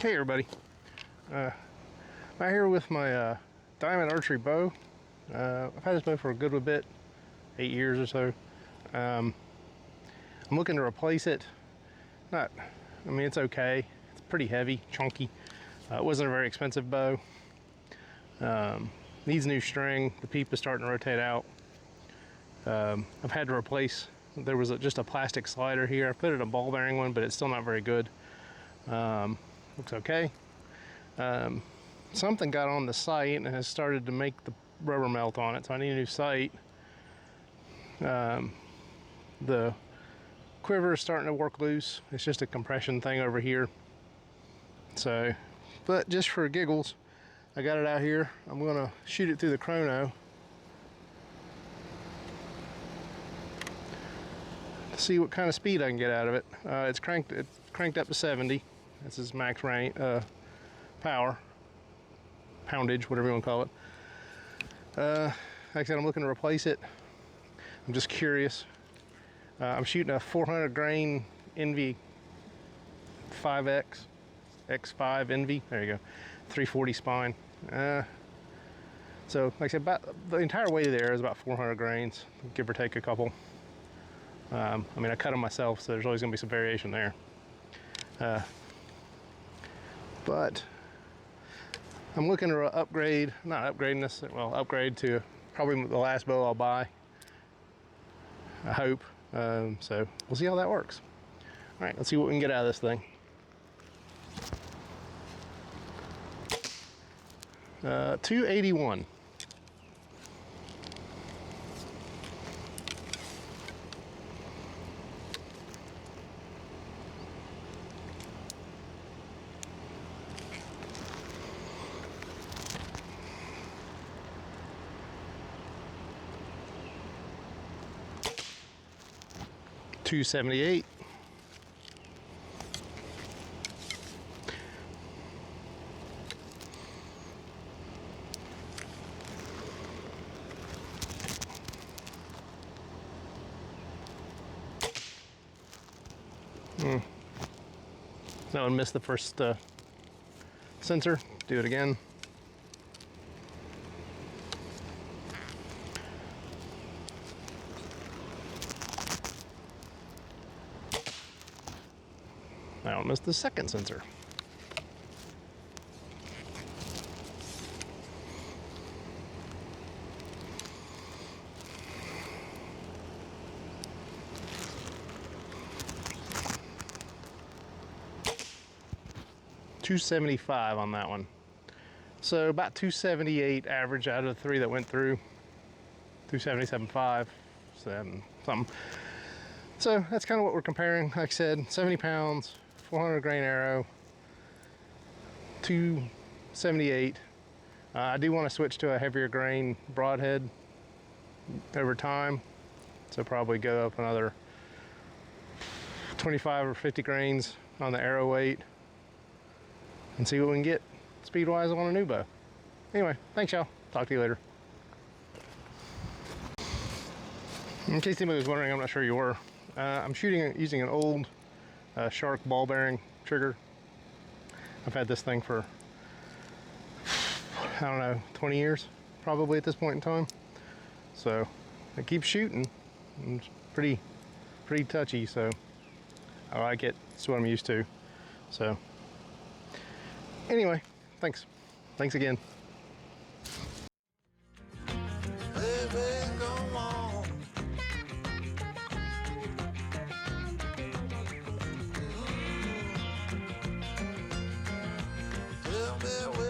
Hey everybody, I'm out here with my diamond archery bow. I've had this bow for a good bit, 8 years or so. I'm looking to replace it. It's okay. It's pretty heavy, chunky. It wasn't a very expensive bow. Needs new string. The peep is starting to rotate out. I've had to replace, there was just a plastic slider here. I put in a ball bearing one, but it's still not very good. Looks okay. Something got on the sight and has started to make the rubber melt on it, so I need a new sight. The quiver is starting to work loose. It's just a compression thing over here. So, but just for giggles, I got it out here. I'm gonna shoot it through the chrono to see what kind of speed I can get out of it. It's cranked up to 70. This is max range, power, poundage, whatever you want to call it. Like I said, I'm looking to replace it. I'm just curious. I'm shooting a 400 grain Envy 5X, X5 Envy. There you go, 340 spine. So, like I said, about the entire weight of there is about 400 grains, give or take a couple. I cut them myself, so there's always going to be some variation there. But I'm looking to upgrade, not upgrading this, well, upgrade to probably the last bow I'll buy, I hope. So we'll see how that works. All right, let's see what we can get out of this thing. 281. $278. That one missed the first sensor. Do it again. I almost the second sensor. $275 on that one. So about 278 average out of the three that went through. 277.5, something. So that's kind of what we're comparing. Like I said, 70 pounds, 400 grain arrow, 278. I do want to switch to a heavier grain broadhead over time, so probably go up another 25 or 50 grains on the arrow weight and see what we can get speed wise on a new bow. Anyway, thanks y'all. Talk to you later. In case anybody was wondering, I'm not sure you were. I'm shooting using an old Shark ball bearing trigger. I've had this thing for, I don't know, 20 years probably at this point in time. So it keeps shooting. It's pretty touchy, so I like it. It's what I'm used to. So anyway, thanks again. Tell me